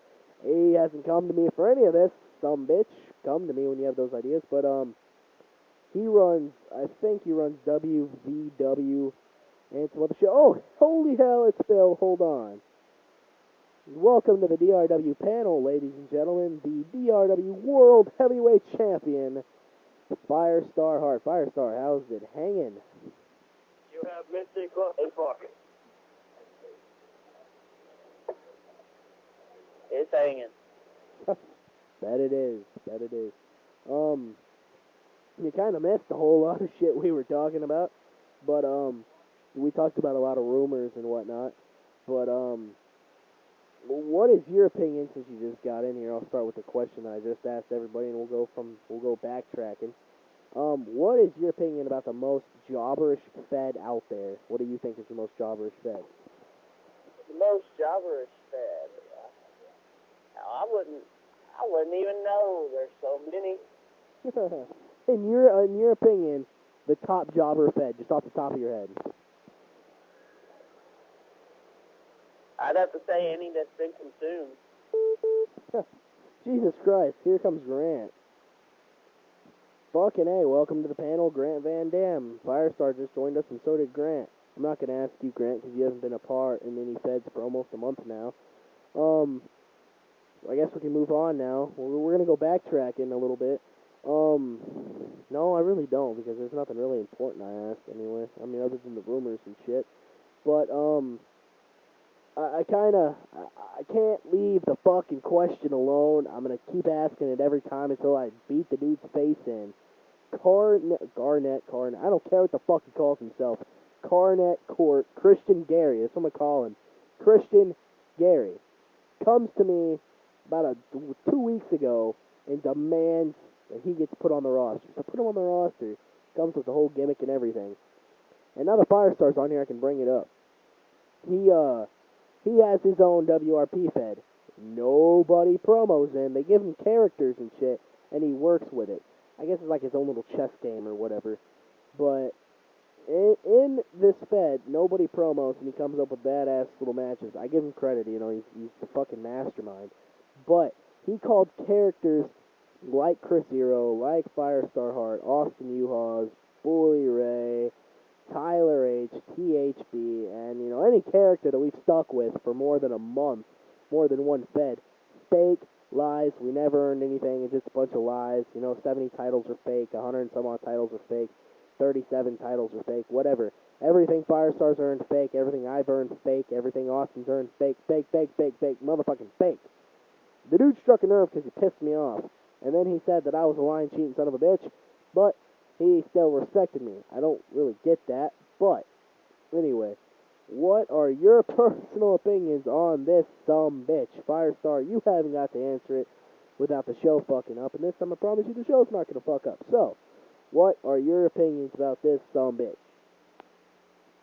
He hasn't come to me for any of this. Some bitch, come to me when you have those ideas. But I think he runs WVW and some other shit. Oh, holy hell, it's Phil. Hold on. Welcome to the DRW panel, ladies and gentlemen. The DRW World Heavyweight Champion, Firestar Hart. Firestar, how's it hanging? You have Mystic Club. Hey, fuck. It's hanging. Bet it is. Bet it is. You kind of missed a whole lot of shit we were talking about, but we talked about a lot of rumors and whatnot. But what is your opinion since you just got in here? I'll start with the question I just asked everybody, and we'll go backtracking. What is your opinion about the most jobberish Fed out there? What do you think is the most jobberish Fed? The most jobberish Fed. I wouldn't even know. There's so many. in your opinion, the top jobber Fed, just off the top of your head. I'd have to say any that's been consumed. Jesus Christ, here comes Grant. Fucking A, welcome to the panel, Grant Van Dam. Firestar just joined us, and so did Grant. I'm not going to ask you, Grant, because you haven't been a part in any Feds for almost a month now. I guess we can move on now. We're going to go backtracking a little bit. No, I really don't, because there's nothing really important I asked anyway. I mean, other than the rumors and shit. But, I can't leave the fucking question alone. I'm gonna keep asking it every time until I beat the dude's face in. Garnett, I don't care what the fuck he calls himself. Garnett Court, Christian Gary, that's what I'm gonna call him. Christian Gary comes to me about 2 weeks ago and demands that he gets put on the roster. So put him on the roster. Comes with the whole gimmick and everything. And now the Firestar's on here, I can bring it up. He has his own WRP fed. Nobody promos him. They give him characters and shit, and he works with it. I guess it's like his own little chess game or whatever. But in this fed, nobody promos, and he comes up with badass little matches. I give him credit, you know, he's the fucking mastermind. But he called characters like Chris Hero, like Firestar Hart, Austin U-Haws, Bully Ray, Tyler H, THB, and, you know, any character that we've stuck with for more than a month, more than one fed. Fake, lies, we never earned anything, it's just a bunch of lies. You know, 70 titles are fake, 100 and some odd titles are fake, 37 titles are fake, whatever. Everything Firestar's earned fake, everything I've earned fake, everything Austin's earned fake, motherfucking fake. The dude struck a nerve because he pissed me off. And then he said that I was a lying, cheating son of a bitch, but he still respected me. I don't really get that, but anyway, what are your personal opinions on this bitch? Firestar, you haven't got to answer it without the show fucking up, and this time I promise you the show's not going to fuck up. So, what are your opinions about this bitch?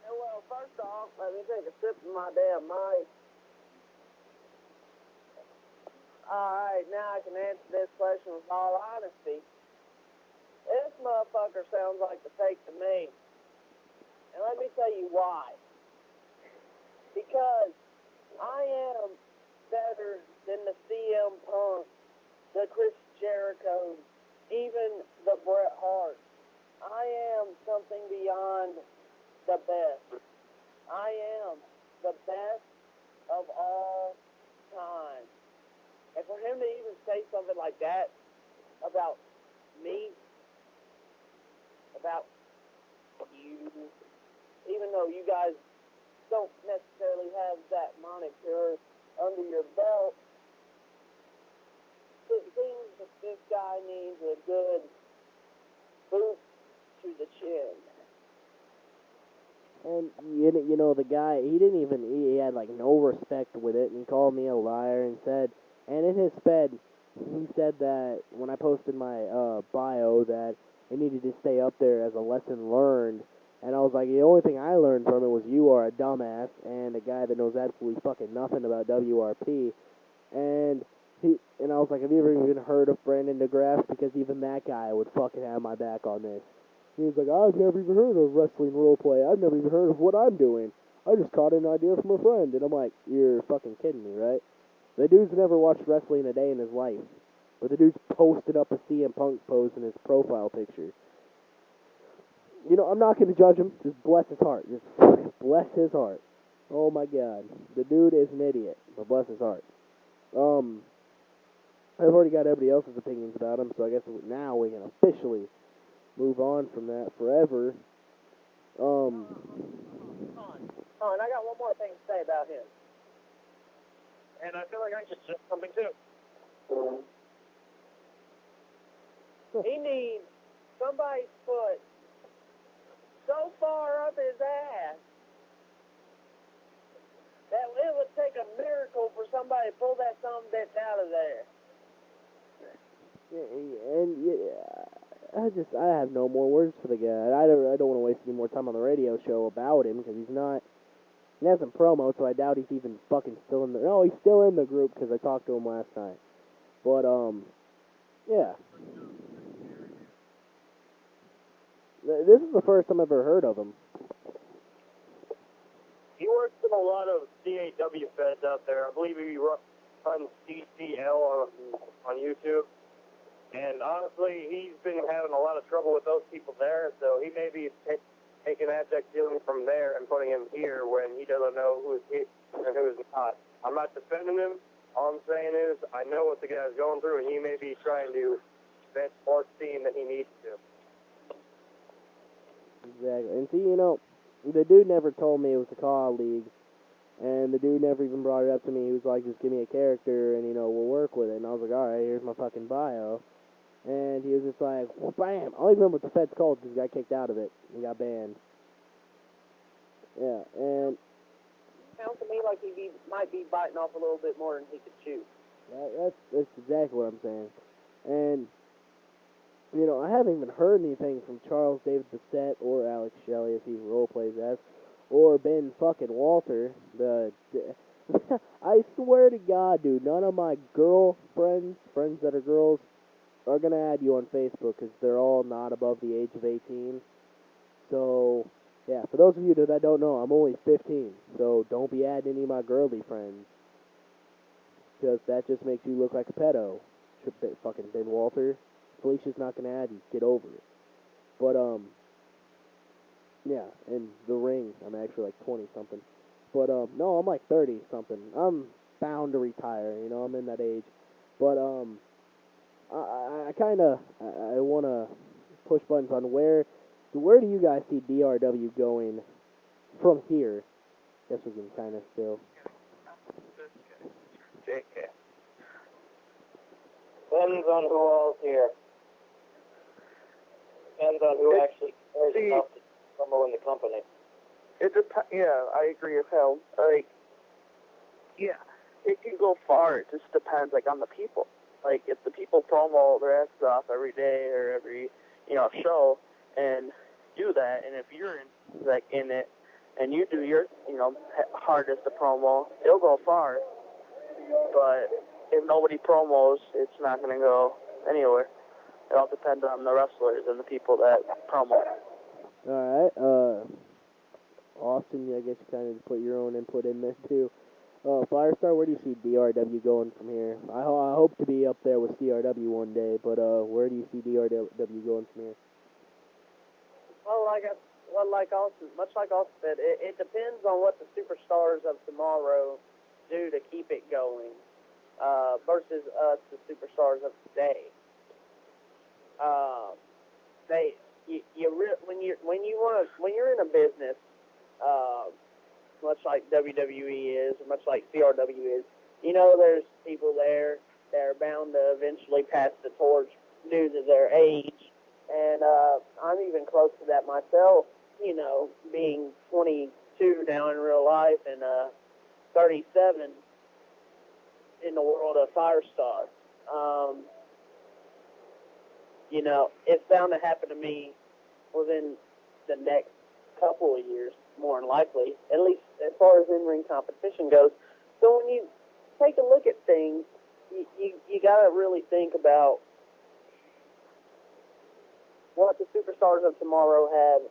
Yeah, well, first off, let me take a sip of my damn mic. Alright, now I can answer this question with all honesty. This motherfucker sounds like the fake to me. And let me tell you why. Because I am better than the CM Punk, the Chris Jericho, even the Bret Hart. I am something beyond the best. I am the best of all time. And for him to even say something like that about me, about you, even though you guys don't necessarily have that moniker under your belt, it seems that this guy needs a good boot to the chin. And, you know, the guy, he had, like, no respect with it, and called me a liar and said, and in his fed, he said that when I posted my bio that it needed to stay up there as a lesson learned, and I was like, the only thing I learned from it was you are a dumbass and a guy that knows absolutely fucking nothing about WRP, and I was like, have you ever even heard of Brandon DeGraff? Because even that guy would fucking have my back on this. He was like, I've never even heard of wrestling roleplay. I've never even heard of what I'm doing. I just caught an idea from a friend. And I'm like, you're fucking kidding me, right? The dude's never watched wrestling a day in his life. But the dude's posted up a CM Punk pose in his profile picture. You know, I'm not going to judge him. Just bless his heart. Just bless his heart. Oh my god. The dude is an idiot. But bless his heart. I've already got everybody else's opinions about him, so I guess now we can officially move on from that forever. Oh, and I got one more thing to say about him. And I feel like I should say something too. He needs somebody's foot so far up his ass that it would take a miracle for somebody to pull that son of a bitch out of there. I have no more words for the guy. I don't want to waste any more time on the radio show about him because he hasn't promoted, so I doubt he's even fucking still in the. No, he's still in the group because I talked to him last night. But yeah. This is the first time I've ever heard of him. He works with a lot of DAW feds out there. I believe he runs CCL on YouTube. And honestly, he's been having a lot of trouble with those people there, so he may be taking abject dealing from there and putting him here when he doesn't know who is he and who is not. I'm not defending him. All I'm saying is I know what the guy's going through, and he may be trying to vent more steam than he needs to. Exactly. And see, you know, the dude never told me it was a colleague. And the dude never even brought it up to me. He was like, just give me a character and, we'll work with it. And I was like, alright, here's my fucking bio. And he was just like, well, bam! I don't even remember what the Fed's called because he got kicked out of it. He got banned. Yeah, and... Sounds to me like he might be biting off a little bit more than he could chew. That's exactly what I'm saying. And, I haven't even heard anything from Charles David Bissett or Alex Shelley, as he role-plays as, or Ben fucking Walter. I swear to God, dude, none of my girlfriends, friends that are girls, are going to add you on Facebook because they're all not above the age of 18. So, yeah, for those of you that don't know, I'm only 15, so don't be adding any of my girly friends. Because that just makes you look like a pedo. Fucking Ben Walter. Felicia's not going to add you. Get over it. But, yeah, and the ring, I'm actually like 20-something. But, no, I'm like 30-something. I'm bound to retire, I'm in that age. But, I want to push buttons on where do you guys see DRW going from here? Guess we can kind of still. JK. Depends on who all's here. Depends on who actually cares enough to promote in the company. Yeah, I agree with him. Like, yeah, it can go far. It just depends, on the people. Like, if the people promo their asses off every day or every, show and do that, and if you're in it and you do your, hardest to promo, it'll go far. But if nobody promos, it's not going to go anywhere. It all depends on the wrestlers and the people that promo. Alright, Austin, I guess you kind of put your own input in there, too. Firestar, where do you see DRW going from here? I hope to be up there with CRW one day, but where do you see DRW going from here? Much like Austin said, it depends on what the superstars of tomorrow do to keep it going, versus us, the superstars of today. When you're in a business, much like WWE is, or much like CRW is, there's people there that are bound to eventually pass the torch due to their age. And I'm even close to that myself, being 22 now in real life and 37 in the world of Firestar. It's bound to happen to me within the next couple of years, more than likely, at least as far as in-ring competition goes. So when you take a look at things, you got to really think about what the superstars of tomorrow have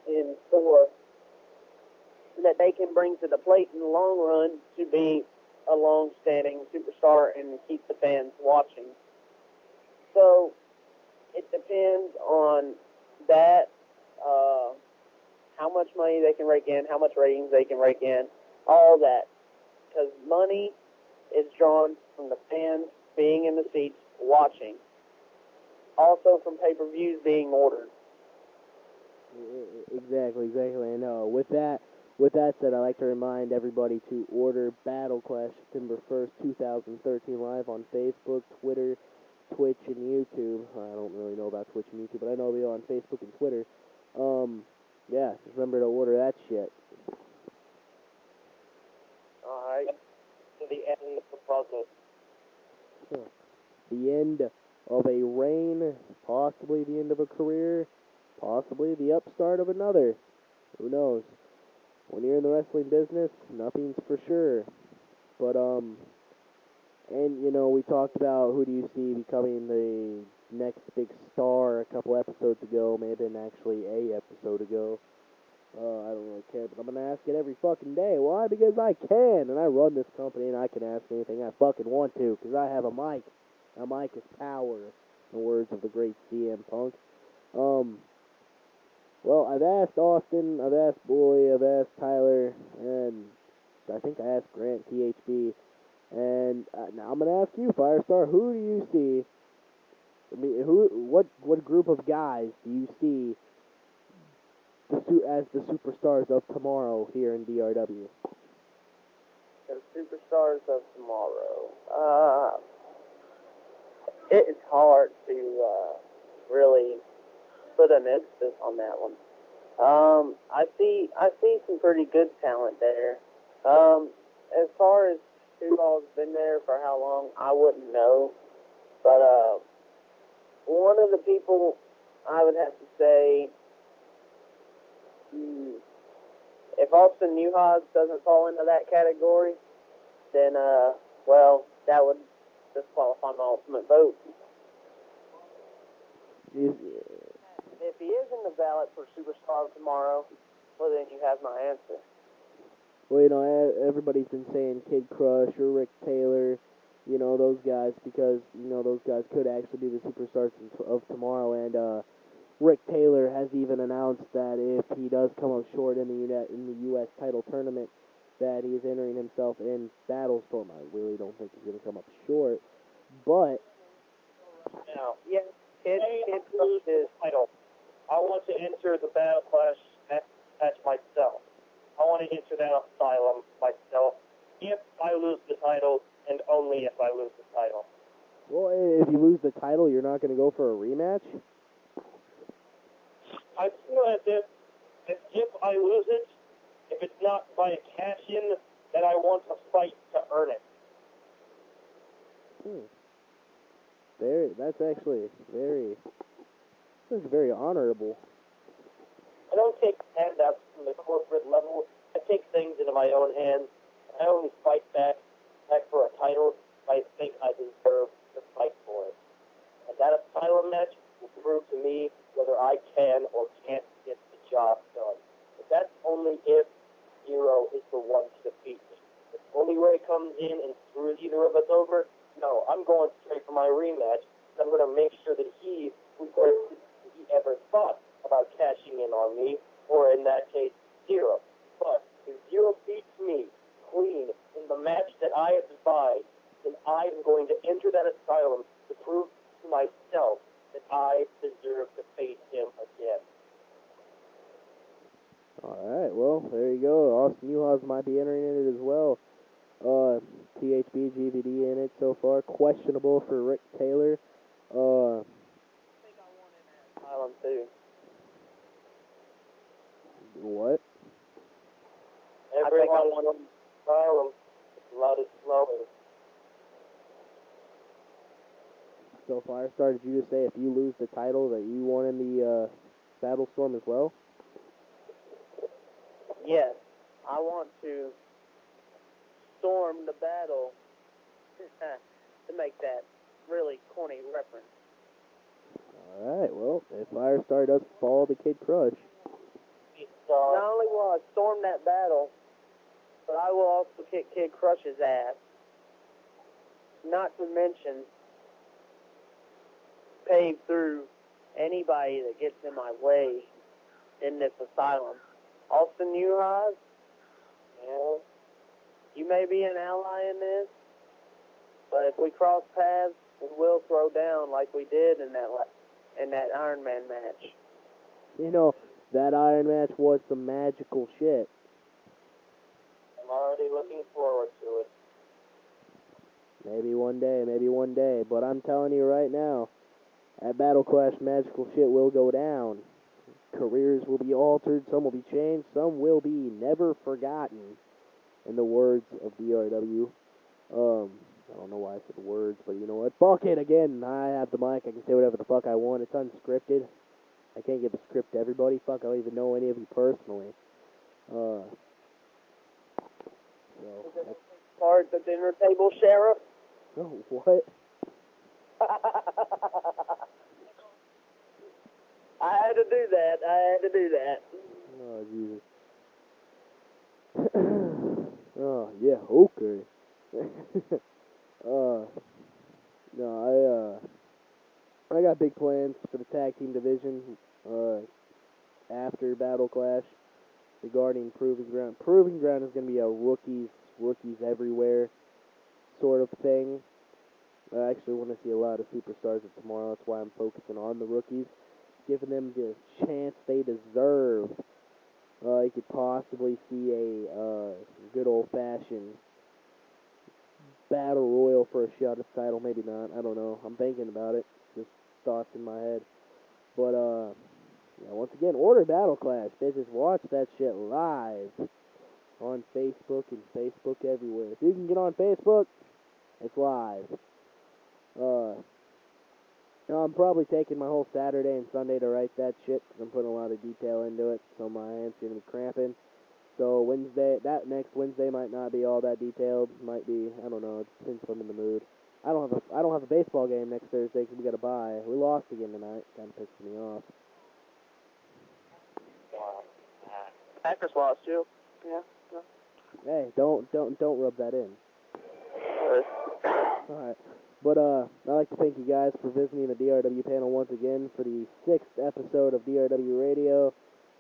in store that they can bring to the plate in the long run to be a long-standing superstar and keep the fans watching. So it depends on that, how much money they can rake in, how much ratings they can rake in, all that. Because money is drawn from the fans being in the seats watching. Also from pay-per-views being ordered. Exactly. I know. With that said, I'd like to remind everybody to order Battle Clash September 1st, 2013 live on Facebook, Twitter, Twitch, and YouTube. I don't really know about Twitch and YouTube, but I know they're on Facebook and Twitter. Yeah, just remember to order that shit. Alright. To the end of the process. The end of a reign, possibly the end of a career, possibly the upstart of another. Who knows? When you're in the wrestling business, nothing's for sure. But, and, we talked about who do you see becoming the next big star a couple episodes ago, maybe actually a episode ago. I don't really care, but I'm going to ask it every fucking day. Why? Because I can, and I run this company, and I can ask anything I fucking want to, because I have a mic. A mic is power, in the words of the great CM Punk. Well, I've asked Austin, I've asked Boy, I've asked Tyler, and I think I asked Grant, THB, and now I'm going to ask you, Firestar, who do you see, what group of guys do you see as the superstars of tomorrow here in DRW? Superstars of Tomorrow. It's hard to really put an emphasis on that one. I see some pretty good talent there. As far as who all's been there for how long, I wouldn't know. But one of the people I would have to say, if Austin Newhouse doesn't fall into that category, then well, that would disqualify my ultimate vote. If he is in the ballot for Superstar of Tomorrow, well, then you have my answer. Well, you know, everybody's been saying Kid Crush or Rick Taylor, you know, those guys, because, you know, those guys could actually be the Superstars of Tomorrow, and Rick Taylor has even announced that if he does come up short in the U.S. title tournament, that he is entering himself in Battlestorm. I really don't think he's going to come up short, but... Now, yes, Kid lose his title. I want to enter the Battle Clash match myself. I want to enter that Asylum myself if I lose the title, and only if I lose the title. Well, if you lose the title, you're not going to go for a rematch? I feel as if I lose it, if it's not by a cash-in, then I want to fight to earn it. That's actually very honorable. I don't take handouts from the corporate level. I take things into my own hands. I only fight back for a title if I think I deserve to fight for it. And that Asylum match will prove to me whether I can or can't get the job done. But that's only if Zero is the one to defeat me. If Bully Ray comes in and screws either of us over, no, I'm going straight for my rematch. I'm going to make sure that he regrets if he ever thought about cashing in on me, or in that case, Zero. But if Zero beats me clean in the match that I have devised, then I am going to enter that Asylum to prove to myself that I deserve to face him again. Alright, well, there you go. Austin Newhouse might be entering in it as well. THB, GVD in it so far. Questionable for Rick Taylor. I think I want in that Asylum too. What? Everyone wants Asylum. The blood is flowing. So Firestar, did you just say if you lose the title that you won in the Battlestorm as well? Yes, I want to storm the battle to make that really corny reference. Alright, well, if Firestar does fall to Kid Crush. Not only will I storm that battle, but I will also kick Kid Crush's ass. Not to mention, pave through anybody that gets in my way in this Asylum. Austin Newhouse, you may be an ally in this, but if we cross paths, we will throw down like we did in that Iron Man match. You know, that Iron match was some magical shit. I'm already looking forward to it. Maybe one day, but I'm telling you right now, at Battle Clash, magical shit will go down. Careers will be altered, some will be changed, some will be never forgotten, in the words of DRW. I don't know why I said words, but you know what? Fuck it again. I have the mic. I can say whatever the fuck I want. It's unscripted. I can't give a script to everybody. Fuck, I don't even know any of you personally. So, that's... Part the dinner table, Sheriff? Oh, what? I had to do that. Oh, Jesus. Oh, yeah, okay. No, I got big plans for the tag team division, after Battle Clash regarding Proving Ground. Proving Ground is going to be a rookies everywhere sort of thing. I actually want to see a lot of superstars at tomorrow. That's why I'm focusing on the rookies, giving them the chance they deserve. You could possibly see a good old-fashioned battle royal for a shot at the title. Maybe not. I don't know. I'm thinking about it. Just thoughts in my head. But, yeah, once again, Order Battle Clash. Bitches, watch that shit live on Facebook and Facebook everywhere. If you can get on Facebook, it's live. I'm probably taking my whole Saturday and Sunday to write that shit, because I'm putting a lot of detail into it, so my hands are going to be cramping. So that next Wednesday might not be all that detailed. Might be, I don't know, it depends if I'm in the mood. I don't have a baseball game next Thursday because we got to bye. We lost again tonight. Kind of pissed me off. Packers lost too. Yeah. Hey, don't rub that in. All right. But I'd like to thank you guys for visiting the DRW panel once again for the 6th episode of DRW Radio.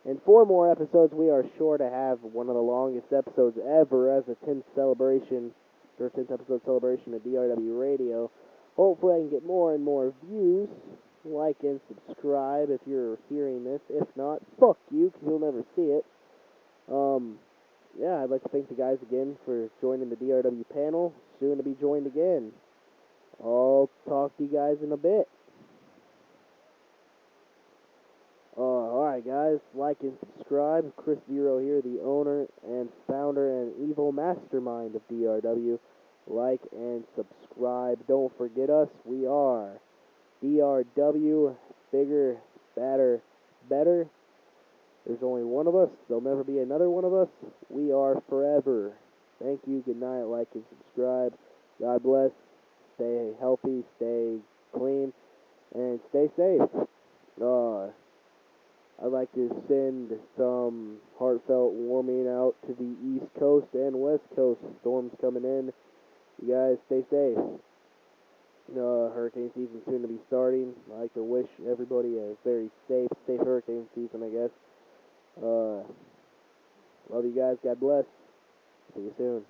In 4 more episodes, we are sure to have one of the longest episodes ever as a 10th celebration, or 10th episode celebration of DRW Radio. Hopefully I can get more and more views. Like and subscribe if you're hearing this. If not, fuck you, because you'll never see it. Yeah, I'd like to thank the guys again for joining the DRW panel. Soon to be joined again. I'll talk to you guys in a bit. Alright guys, like and subscribe. Chris Zero here, the owner and founder and evil mastermind of DRW. Like and subscribe. Don't forget us, we are DRW, bigger, badder, better. There's only one of us. There'll never be another one of us. We are forever. Thank you. Good night. Like and subscribe. God bless. Stay healthy. Stay clean. And stay safe. I'd like to send some heartfelt warming out to the East Coast and West Coast. Storms coming in. You guys stay safe. Hurricane season soon to be starting. I'd like to wish everybody a very safe hurricane season, I guess. Love you guys. God bless. See you soon.